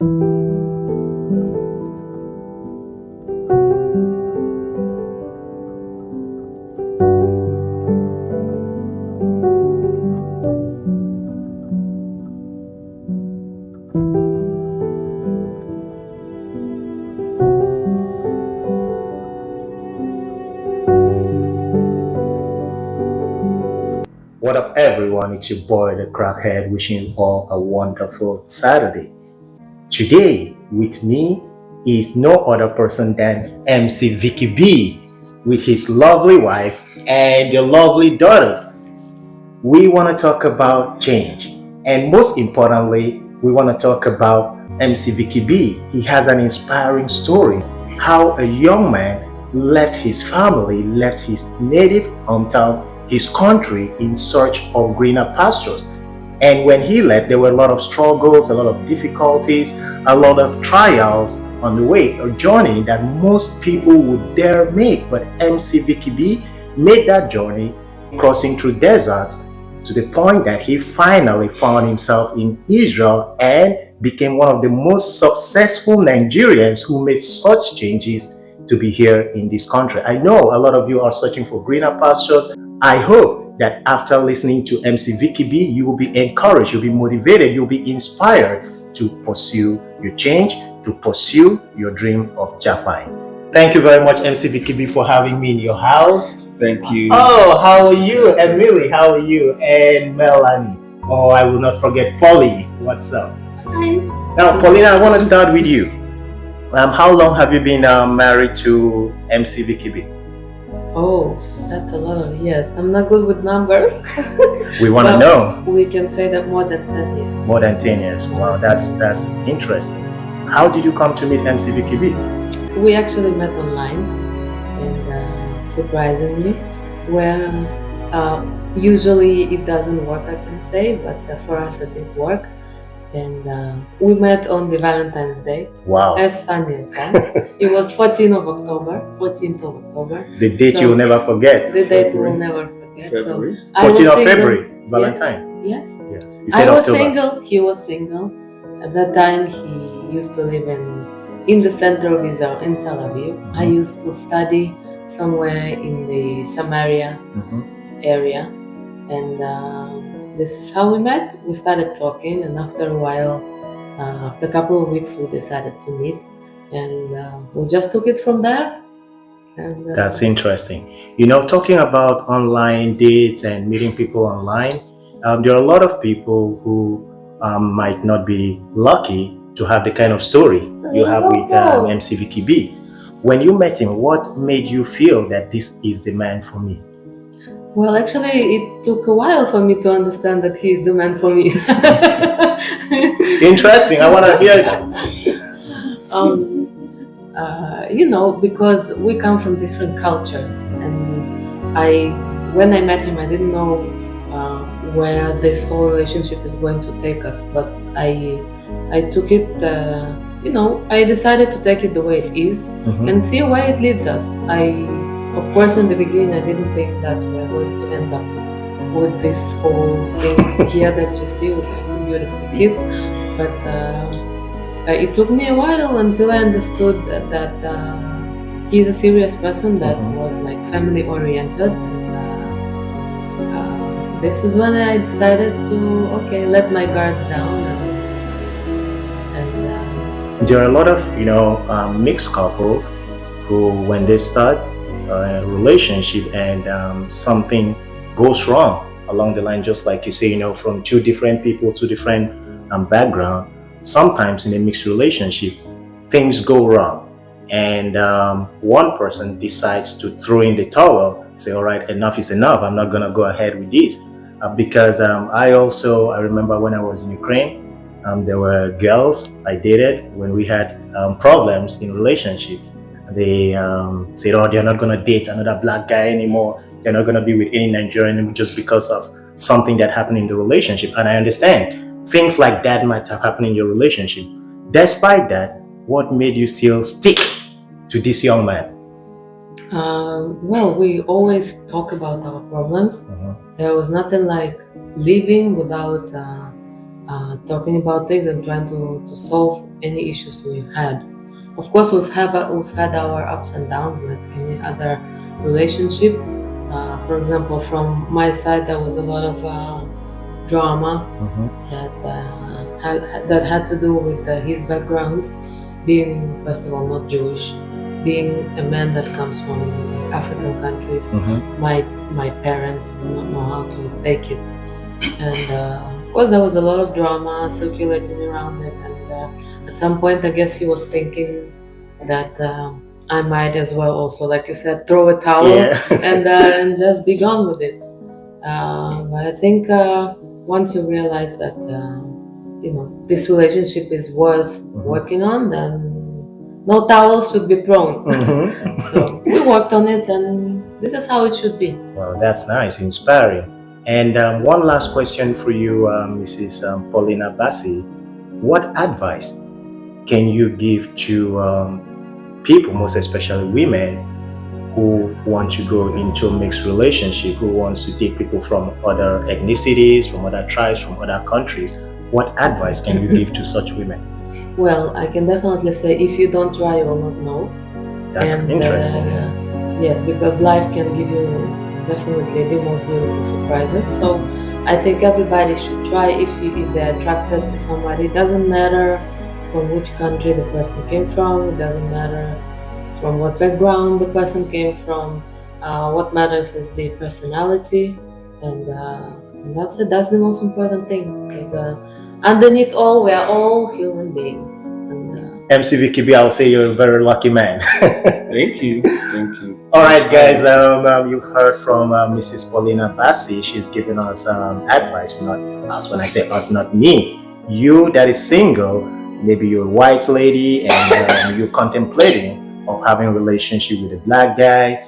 What up, everyone? It's your boy, the Crackhead, wishing you all a wonderful Saturday. Today, with me is no other person than MC Vicky B with his lovely wife and your lovely daughters. We want to talk about change, and most importantly, we want to talk about MC Vicky B. He has an inspiring story how a young man left his family, left his native hometown, his country in search of greener pastures. And when he left, there were a lot of struggles, a lot of difficulties, a lot of trials on the way, a journey that most people would dare make. But MC Vicky B made that journey, crossing through deserts to the point that he finally found himself in Israel and became one of the most successful Nigerians who made such changes to be here in this country. I know a lot of you are searching for greener pastures. I hope that after listening to MC Vicky B, you will be encouraged, you'll be motivated, you'll be inspired to pursue your change, to pursue your dream of Japan. Thank you very much, MC Vicky B, for having me in your house. Thank you. Oh, how are you? And Millie, how are you? And Melanie. Oh, I will not forget Polly. What's up? Hi. Now, Paulina, I want to start with you. How long have you been married to MC Vicky B? Oh, that's a lot of years. I'm not good with numbers. We want to know. We can say that more than 10 years. More than 10 years. Wow, that's interesting. How did you come to meet MC Vicky B? We actually met online, and surprisingly, where usually it doesn't work, I can say, but for us it did work. And we met on the Valentine's Day. Wow. As funny as that. It was 14th of October. The date So, you will never forget. The date we will never forget. February. So, I was 14th of single. February, Valentine. Yes. Yeah. You I said was October. single, he was single. At that time, he used to live in the center of Israel, in Tel Aviv. I used to study somewhere in the Samaria area. And this is how we met. We started talking, and after a while, after a couple of weeks, we decided to meet. And we just took it from there. And That's interesting. You know, talking about online dates and meeting people online, there are a lot of people who might not be lucky to have the kind of story you have with MC Vicky B. When you met him, what made you feel that this is the man for me? Well, actually, it took a while for me to understand that he's the man for me. Interesting. I want to hear that. Because we come from different cultures, and when I met him, I didn't know where this whole relationship is going to take us, but I took it. I decided to take it the way it is and see where it leads us. Of course, in the beginning, I didn't think that we're going to end up with this whole thing here that you see with these two beautiful kids. But it took me a while until I understood that he's a serious person that was like family oriented. This is when I decided to let my guards down. There are a lot of mixed couples who, when they start a relationship and something goes wrong along the line, just like you say, from two different people, two different background, sometimes in a mixed relationship, things go wrong. And one person decides to throw in the towel, say, all right, enough is enough. I'm not going to go ahead with this. Because I remember when I was in Ukraine, there were girls I dated when we had problems in relationship. They said, oh, they're not going to date another black guy anymore. They're not going to be with any Nigerian just because of something that happened in the relationship. And I understand things like that might have happened in your relationship. Despite that, what made you still stick to this young man? Well, we always talk about our problems. There was nothing like living without talking about things and trying to solve any issues we've had. Of course, we've had our ups and downs like any other relationship. For example, from my side, there was a lot of drama that had to do with his background, being first of all not Jewish, being a man that comes from African countries. My parents do not know how to take it, and of course there was a lot of drama circulating around it. And at some point, I guess he was thinking that I might as well also, like you said, throw a towel and just be gone with it. But I think once you realize that this relationship is worth working on, then no towels should be thrown. So we worked on it, and this is how it should be. Well, that's nice, inspiring. And one last question for you, Mrs. Paulina Bassi. What advice can you give to people, most especially women, who want to go into a mixed relationship, who wants to take people from other ethnicities, from other tribes, from other countries? What advice can you give to such women? Well, I can definitely say if you don't try, you will not know. That's interesting. Yes, because life can give you definitely the most beautiful surprises. So I think everybody should try if they're attracted to somebody. It doesn't matter from which country the person came from. It doesn't matter from what background the person came from. What matters is the personality, and that's it. That's the most important thing. Because underneath all, we are all human beings. And, MC Vicky B, I'll say you're a very lucky man. Thank you. Thank you. All right, guys. You've heard from Mrs. Paulina Bassi. She's giving us advice, not us. When I say us, not me. You that is single, maybe you're a white lady and you're contemplating of having a relationship with a black guy.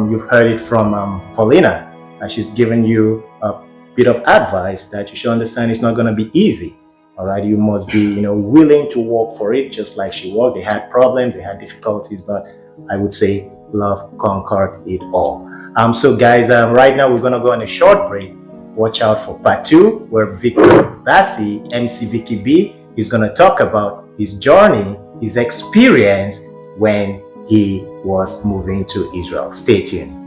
You've heard it from Paulina. She's giving you a bit of advice that you should understand it's not going to be easy. All right, you must be, willing to work for it, just like she worked. They had problems, they had difficulties, but I would say love conquered it all. So guys, right now we're gonna go on a short break. Watch out for part 2, where Victor Bassi, MC Vicky B, is gonna talk about his journey, his experience when he was moving to Israel. Stay tuned.